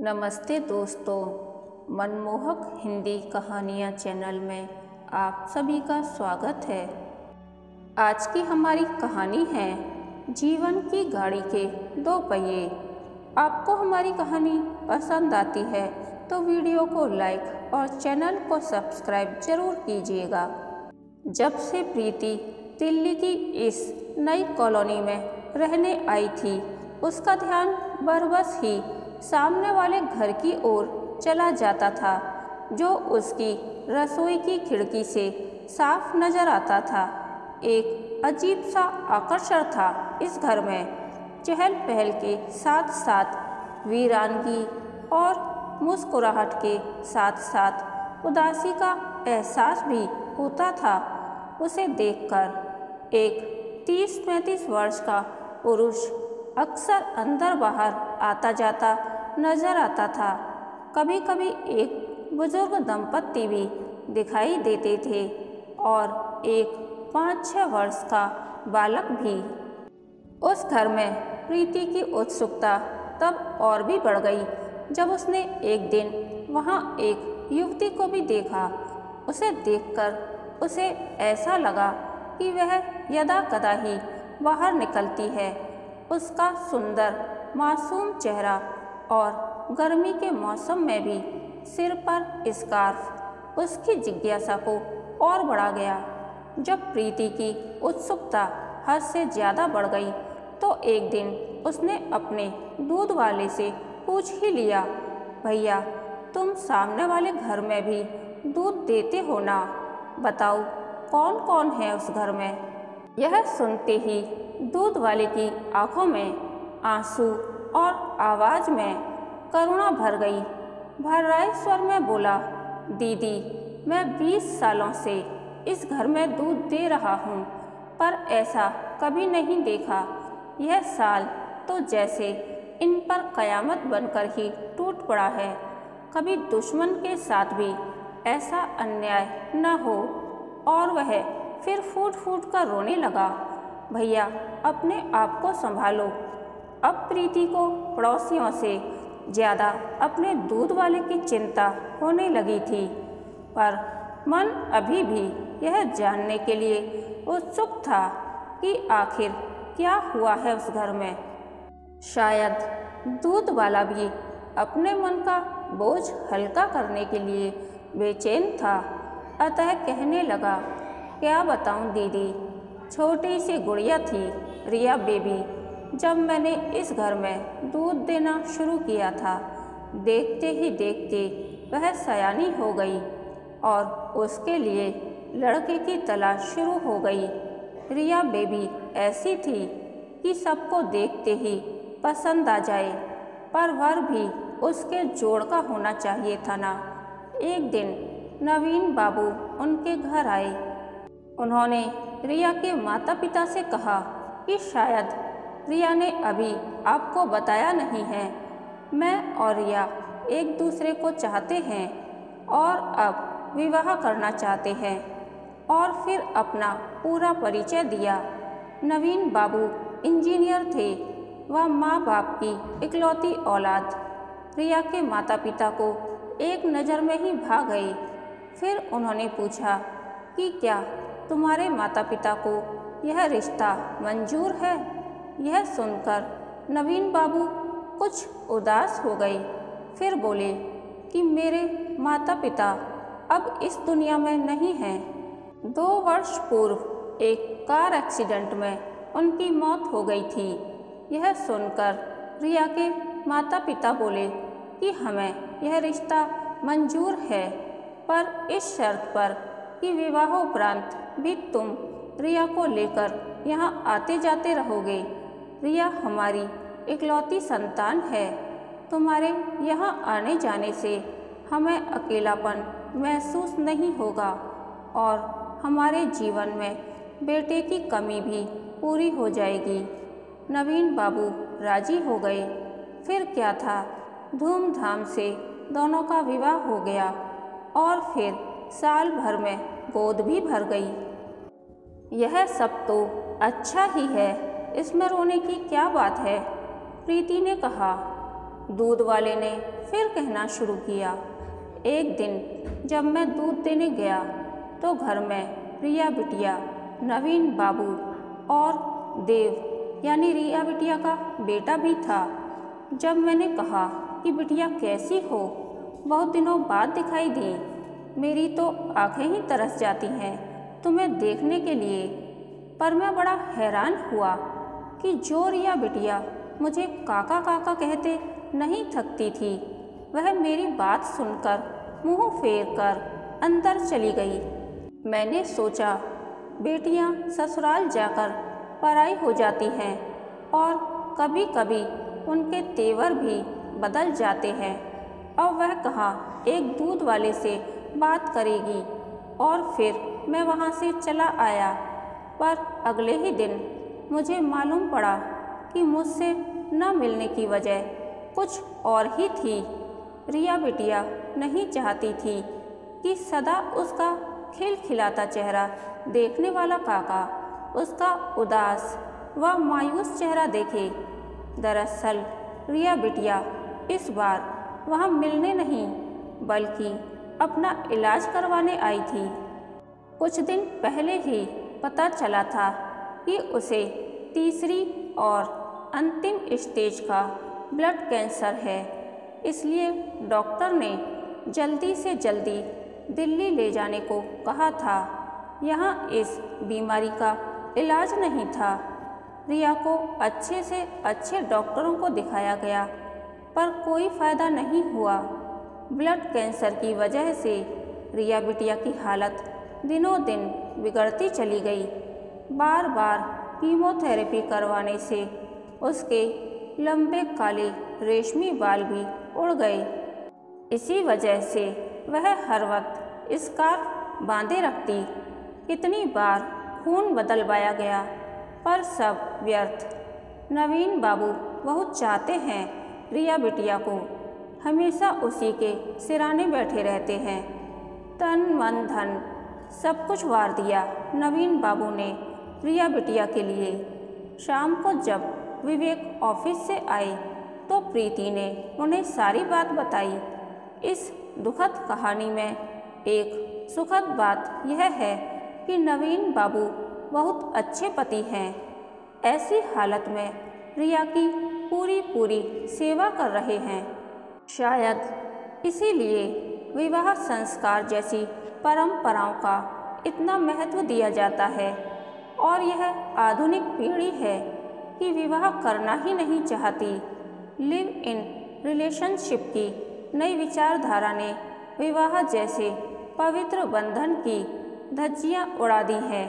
नमस्ते दोस्तों, मनमोहक हिंदी कहानियाँ चैनल में आप सभी का स्वागत है। आज की हमारी कहानी है जीवन की गाड़ी के दो पहिए। आपको हमारी कहानी पसंद आती है तो वीडियो को लाइक और चैनल को सब्सक्राइब जरूर कीजिएगा। जब से प्रीति दिल्ली की इस नई कॉलोनी में रहने आई थी, उसका ध्यान बरबस ही सामने वाले घर की ओर चला जाता था, जो उसकी रसोई की खिड़की से साफ नजर आता था। एक अजीब सा आकर्षण था इस घर में। चहल पहल के साथ साथ वीरानगी और मुस्कुराहट के साथ साथ उदासी का एहसास भी होता था। उसे देखकर एक 30-35 वर्ष का पुरुष अक्सर अंदर बाहर आता जाता नजर आता था। कभी कभी एक बुजुर्ग दंपत्ति भी दिखाई देते थे और एक 5-6 वर्ष का बालक भी। उस घर में प्रीति की उत्सुकता तब और भी बढ़ गई जब उसने एक दिन वहां एक युवती को भी देखा। उसे देखकर उसे ऐसा लगा कि वह यदा कदा ही बाहर निकलती है। उसका सुंदर मासूम चेहरा और गर्मी के मौसम में भी सिर पर स्कार्फ उसकी जिज्ञासा को और बढ़ा गया। जब प्रीति की उत्सुकता हद से ज़्यादा बढ़ गई तो एक दिन उसने अपने दूध वाले से पूछ ही लिया, भैया तुम सामने वाले घर में भी दूध देते हो ना? बताओ कौन कौन है उस घर में? यह सुनते ही दूध वाले की आंखों में आंसू और आवाज में करुणा भर गई। भर्राए स्वर में बोला, दीदी मैं 20 सालों से इस घर में दूध दे रहा हूँ, पर ऐसा कभी नहीं देखा। यह साल तो जैसे इन पर कयामत बनकर ही टूट पड़ा है। कभी दुश्मन के साथ भी ऐसा अन्याय न हो। और वह फिर फूट फूट कर रोने लगा। भैया अपने आप को संभालो। अब प्रीति को पड़ोसियों से ज़्यादा अपने दूध वाले की चिंता होने लगी थी, पर मन अभी भी यह जानने के लिए उत्सुक था कि आखिर क्या हुआ है उस घर में। शायद दूध वाला भी अपने मन का बोझ हल्का करने के लिए बेचैन था। अतः कहने लगा, क्या बताऊं दीदी, छोटी सी गुड़िया थी रिया बेबी। जब मैंने इस घर में दूध देना शुरू किया था, देखते ही देखते वह सयानी हो गई और उसके लिए लड़के की तलाश शुरू हो गई। रिया बेबी ऐसी थी कि सबको देखते ही पसंद आ जाए, पर वर भी उसके जोड़ का होना चाहिए था ना। एक दिन नवीन बाबू उनके घर आए। उन्होंने रिया के माता पिता से कहा कि शायद रिया ने अभी आपको बताया नहीं है, मैं और रिया एक दूसरे को चाहते हैं और अब विवाह करना चाहते हैं। और फिर अपना पूरा परिचय दिया। नवीन बाबू इंजीनियर थे। वह माँ बाप की इकलौती औलाद। रिया के माता पिता को एक नज़र में ही भा गए। फिर उन्होंने पूछा कि क्या तुम्हारे माता पिता को यह रिश्ता मंजूर है? यह सुनकर नवीन बाबू कुछ उदास हो गए। फिर बोले कि मेरे माता पिता अब इस दुनिया में नहीं हैं। 2 वर्ष पूर्व एक कार एक्सीडेंट में उनकी मौत हो गई थी। यह सुनकर रिया के माता पिता बोले कि हमें यह रिश्ता मंजूर है, पर इस शर्त पर कि विवाह उपरांत भी तुम रिया को लेकर यहाँ आते जाते रहोगे। रिया हमारी इकलौती संतान है। तुम्हारे यहाँ आने जाने से हमें अकेलापन महसूस नहीं होगा और हमारे जीवन में बेटे की कमी भी पूरी हो जाएगी। नवीन बाबू राजी हो गए। फिर क्या था, धूमधाम से दोनों का विवाह हो गया और फिर साल भर में गोद भी भर गई। यह सब तो अच्छा ही है, इसमें रोने की क्या बात है? प्रीति ने कहा। दूध वाले ने फिर कहना शुरू किया। एक दिन जब मैं दूध देने गया तो घर में रिया बिटिया, नवीन बाबू और देव यानी रिया बिटिया का बेटा भी था। जब मैंने कहा कि बिटिया कैसी हो, बहुत दिनों बाद दिखाई दी, मेरी तो आंखें ही तरस जाती हैं तुम्हें देखने के लिए। पर मैं बड़ा हैरान हुआ कि जो रिया बिटिया मुझे काका काका कहते नहीं थकती थी, वह मेरी बात सुनकर मुंह फेर कर अंदर चली गई। मैंने सोचा बेटियां ससुराल जाकर पराई हो जाती हैं और कभी कभी उनके तेवर भी बदल जाते हैं। अब वह कहाँ एक दूध वाले से बात करेगी। और फिर मैं वहाँ से चला आया, पर अगले ही दिन मुझे मालूम पड़ा कि मुझसे न मिलने की वजह कुछ और ही थी। रिया बिटिया नहीं चाहती थी कि सदा उसका खिलखिलाता चेहरा देखने वाला काका उसका उदास व मायूस चेहरा देखे। दरअसल रिया बिटिया इस बार वहाँ मिलने नहीं बल्कि अपना इलाज करवाने आई थी। कुछ दिन पहले ही पता चला था कि उसे तीसरी और अंतिम स्टेज का ब्लड कैंसर है। इसलिए डॉक्टर ने जल्दी से जल्दी दिल्ली ले जाने को कहा था। यहाँ इस बीमारी का इलाज नहीं था। रिया को अच्छे से अच्छे डॉक्टरों को दिखाया गया, पर कोई फ़ायदा नहीं हुआ। ब्लड कैंसर की वजह से रिया बिटिया की हालत दिनों दिन बिगड़ती चली गई। बार बार कीमोथेरेपी करवाने से उसके लंबे काले रेशमी बाल भी उड़ गए। इसी वजह से वह हर वक्त स्कार्फ बांधे रखती। कितनी बार खून बदलवाया गया, पर सब व्यर्थ। नवीन बाबू बहुत चाहते हैं रिया बिटिया को, हमेशा उसी के सिराने बैठे रहते हैं। तन मन धन सब कुछ वार दिया नवीन बाबू ने रिया बिटिया के लिए। शाम को जब विवेक ऑफिस से आए तो प्रीति ने उन्हें सारी बात बताई। इस दुखद कहानी में एक सुखद बात यह है कि नवीन बाबू बहुत अच्छे पति हैं। ऐसी हालत में रिया की पूरी सेवा कर रहे हैं। शायद इसीलिए विवाह संस्कार जैसी परंपराओं का इतना महत्व दिया जाता है। और यह आधुनिक पीढ़ी है कि विवाह करना ही नहीं चाहती। लिव इन रिलेशनशिप की नई विचारधारा ने विवाह जैसे पवित्र बंधन की धज्जियां उड़ा दी हैं।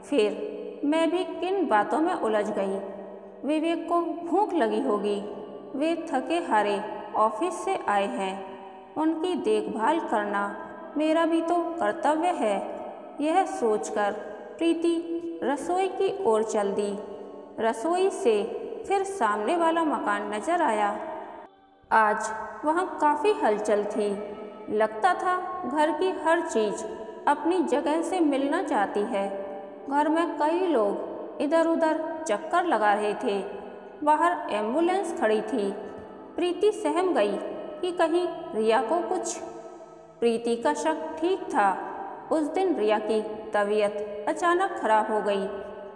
फिर मैं भी किन बातों में उलझ गई। विवेक को भूख लगी होगी, वे थके हारे ऑफिस से आए हैं, उनकी देखभाल करना मेरा भी तो कर्तव्य है। यह सोचकर प्रीति रसोई की ओर चल दी। रसोई से फिर सामने वाला मकान नजर आया। आज वहाँ काफ़ी हलचल थी। लगता था घर की हर चीज़ अपनी जगह से मिलना चाहती है। घर में कई लोग इधर उधर चक्कर लगा रहे थे। बाहर एम्बुलेंस खड़ी थी। प्रीति सहम गई कि कहीं रिया को कुछ। प्रीति का शक ठीक था। उस दिन रिया की तबीयत अचानक खराब हो गई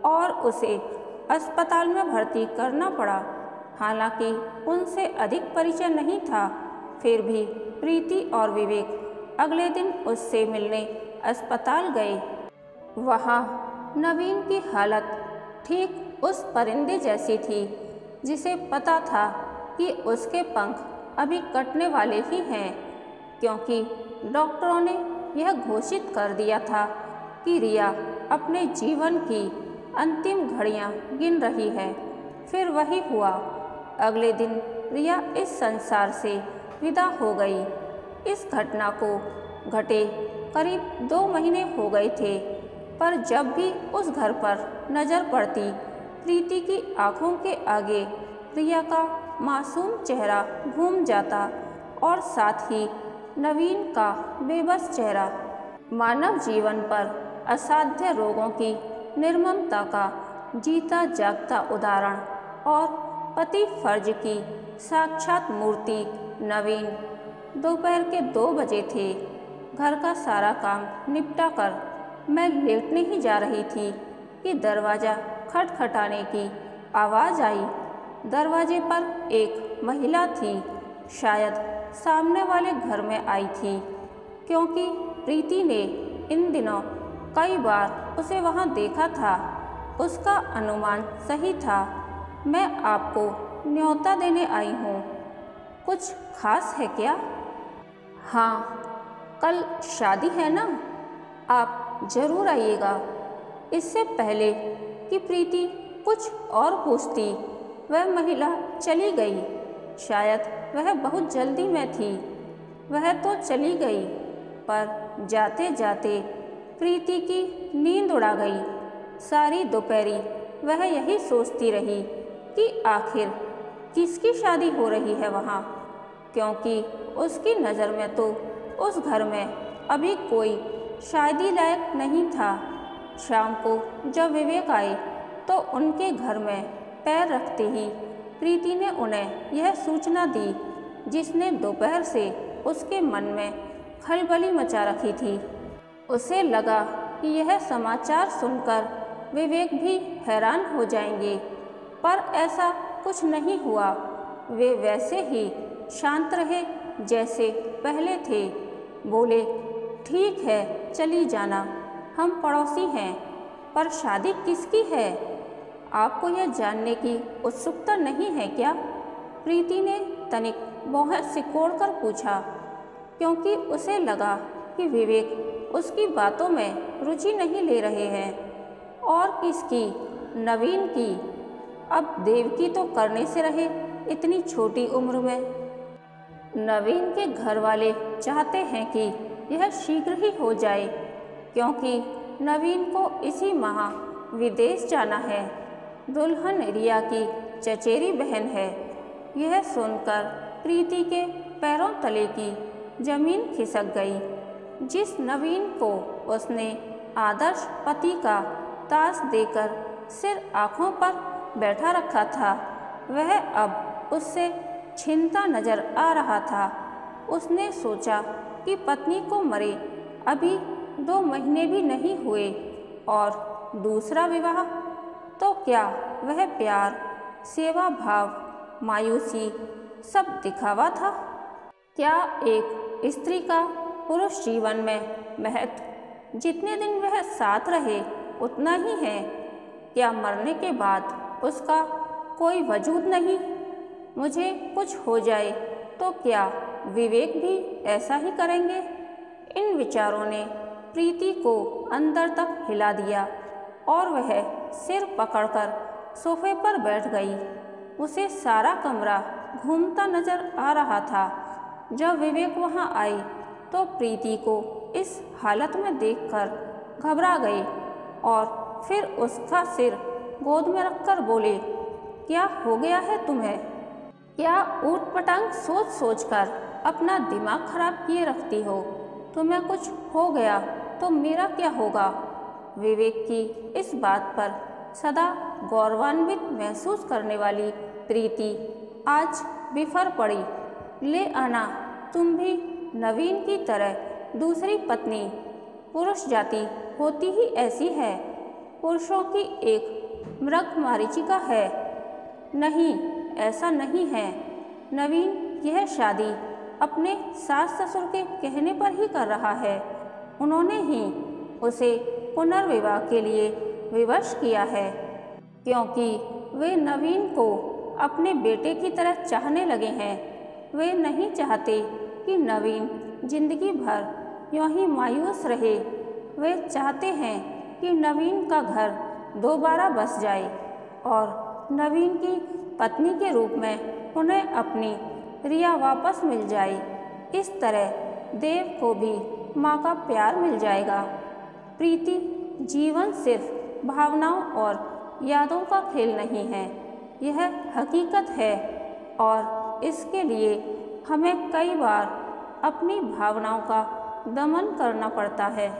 और उसे अस्पताल में भर्ती करना पड़ा। हालांकि उनसे अधिक परिचय नहीं था, फिर भी प्रीति और विवेक अगले दिन उससे मिलने अस्पताल गए। वहाँ नवीन की हालत ठीक उस परिंदे जैसी थी जिसे पता था कि उसके पंख अभी कटने वाले ही हैं, क्योंकि डॉक्टरों ने यह घोषित कर दिया था कि रिया अपने जीवन की अंतिम घड़ियां गिन रही है। फिर वही हुआ। अगले दिन रिया इस संसार से विदा हो गई। इस घटना को घटे करीब 2 महीने हो गए थे, पर जब भी उस घर पर नज़र पड़ती, प्रीति की आंखों के आगे रिया का मासूम चेहरा घूम जाता और साथ ही नवीन का बेबस चेहरा। मानव जीवन पर असाध्य रोगों की निर्ममता का जीता जागता उदाहरण और पति फर्ज की साक्षात मूर्ति नवीन। दोपहर के 2 बजे थे। घर का सारा काम निपटा कर मैं लेटने ही जा रही थी कि दरवाज़ा खटखटाने की आवाज़ आई। दरवाजे पर एक महिला थी, शायद सामने वाले घर में आई थी, क्योंकि प्रीति ने इन दिनों कई बार उसे वहाँ देखा था। उसका अनुमान सही था। मैं आपको न्योता देने आई हूँ। कुछ खास है क्या? हाँ, कल शादी है ना, आप ज़रूर आइएगा। इससे पहले कि प्रीति कुछ और पूछती, वह महिला चली गई। शायद वह बहुत जल्दी में थी। वह तो चली गई, पर जाते जाते प्रीति की नींद उड़ा गई। सारी दोपहरी वह यही सोचती रही कि आखिर किसकी शादी हो रही है वहाँ, क्योंकि उसकी नज़र में तो उस घर में अभी कोई शादी लायक नहीं था। शाम को जब विवेक आए तो उनके घर में पैर रखते ही प्रीति ने उन्हें यह सूचना दी, जिसने दोपहर से उसके मन में खलबली मचा रखी थी। उसे लगा कि यह समाचार सुनकर विवेक भी हैरान हो जाएंगे, पर ऐसा कुछ नहीं हुआ। वे वैसे ही शांत रहे जैसे पहले थे। बोले, ठीक है, चली जाना, हम पड़ोसी हैं। पर शादी किसकी है? आपको यह जानने की उत्सुकता नहीं है क्या? प्रीति ने तनिक भौहें सिकोड़ कर पूछा, क्योंकि उसे लगा कि विवेक उसकी बातों में रुचि नहीं ले रहे हैं। और किसकी? नवीन की। अब देवकी तो करने से रहे इतनी छोटी उम्र में। नवीन के घर वाले चाहते हैं कि यह शीघ्र ही हो जाए, क्योंकि नवीन को इसी माह विदेश जाना है। दुल्हन रिया की चचेरी बहन है। यह सुनकर प्रीति के पैरों तले की जमीन खिसक गई। जिस नवीन को उसने आदर्श पति का ताज देकर सिर आँखों पर बैठा रखा था, वह अब उससे छिनता नजर आ रहा था। उसने सोचा कि पत्नी को मरे अभी 2 महीने भी नहीं हुए, और दूसरा विवाह तो क्या वह प्यार, सेवा भाव, मायूसी सब दिखावा था? क्या एक स्त्री का पुरुष जीवन में महत्व जितने दिन वह साथ रहे उतना ही है? क्या मरने के बाद उसका कोई वजूद नहीं? मुझे कुछ हो जाए तो क्या विवेक भी ऐसा ही करेंगे? इन विचारों ने प्रीति को अंदर तक हिला दिया और वह सिर पकड़कर सोफे पर बैठ गई। उसे सारा कमरा घूमता नजर आ रहा था। जब विवेक वहां आई तो प्रीति को इस हालत में देखकर घबरा गई और फिर उसका सिर गोद में रखकर बोले, क्या हो गया है तुम्हें? क्या ऊट-पटांग सोच सोचकर अपना दिमाग खराब किए रखती हो? तुम्हें कुछ हो गया तो मेरा क्या होगा? विवेक की इस बात पर सदा गौरवान्वित महसूस करने वाली प्रीति आज बिफर पड़ी। ले आना, तुम भी नवीन की तरह दूसरी पत्नी। पुरुष जाति होती ही ऐसी है, पुरुषों की एक मृग मरीचिका है। नहीं, ऐसा नहीं है। नवीन यह शादी अपने सास ससुर के कहने पर ही कर रहा है। उन्होंने ही उसे पुनर्विवाह के लिए विवश किया है, क्योंकि वे नवीन को अपने बेटे की तरह चाहने लगे हैं। वे नहीं चाहते कि नवीन जिंदगी भर यूं ही मायूस रहे। वे चाहते हैं कि नवीन का घर दोबारा बस जाए और नवीन की पत्नी के रूप में उन्हें अपनी रिया वापस मिल जाए। इस तरह देव को भी माँ का प्यार मिल जाएगा। प्रीति, जीवन सिर्फ भावनाओं और यादों का खेल नहीं है, यह हकीकत है, और इसके लिए हमें कई बार अपनी भावनाओं का दमन करना पड़ता है।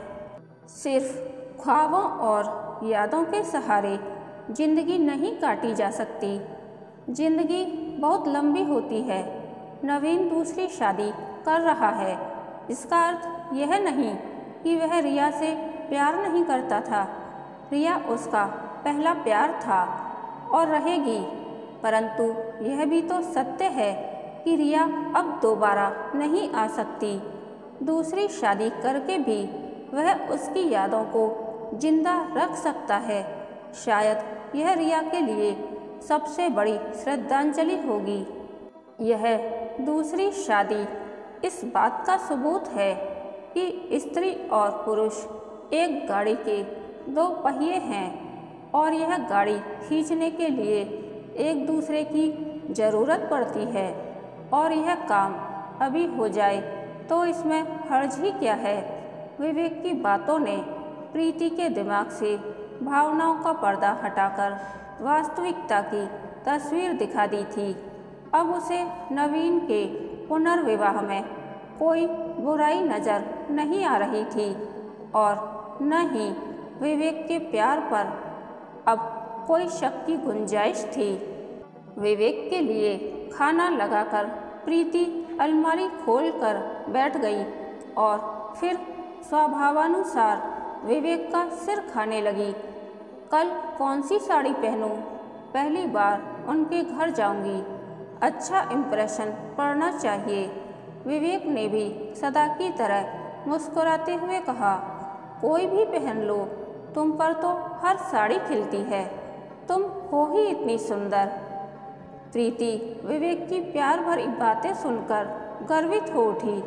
सिर्फ ख्वाबों और यादों के सहारे जिंदगी नहीं काटी जा सकती। जिंदगी बहुत लंबी होती है। नवीन दूसरी शादी कर रहा है। इसका अर्थ यह नहीं कि वह रिया से प्यार नहीं करता था। रिया उसका पहला प्यार था और रहेगी, परंतु यह भी तो सत्य है कि रिया अब दोबारा नहीं आ सकती। दूसरी शादी करके भी वह उसकी यादों को जिंदा रख सकता है। शायद यह रिया के लिए सबसे बड़ी श्रद्धांजलि होगी। यह दूसरी शादी इस बात का सबूत है कि स्त्री और पुरुष एक गाड़ी के दो पहिए हैं और यह गाड़ी खींचने के लिए एक दूसरे की ज़रूरत पड़ती है। और यह काम अभी हो जाए तो इसमें हर्ज ही क्या है। विवेक की बातों ने प्रीति के दिमाग से भावनाओं का पर्दा हटाकर वास्तविकता की तस्वीर दिखा दी थी। अब उसे नवीन के पुनर्विवाह में कोई बुराई नज़र नहीं आ रही थी और न ही विवेक के प्यार पर अब कोई शक की गुंजाइश थी। विवेक के लिए खाना लगाकर प्रीति अलमारी खोलकर बैठ गई और फिर स्वभावानुसार विवेक का सिर खाने लगी। कल कौन सी साड़ी पहनूं? पहली बार उनके घर जाऊंगी, अच्छा इम्प्रेशन पड़ना चाहिए। विवेक ने भी सदा की तरह मुस्कुराते हुए कहा, कोई भी पहन लो, तुम पर तो हर साड़ी खिलती है, तुम हो ही इतनी सुंदर। प्रीति विवेक की प्यार भरी बातें सुनकर गर्वित हो उठी।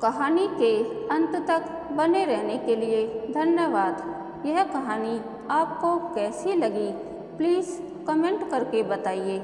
कहानी के अंत तक बने रहने के लिए धन्यवाद। यह कहानी आपको कैसी लगी प्लीज़ कमेंट करके बताइए।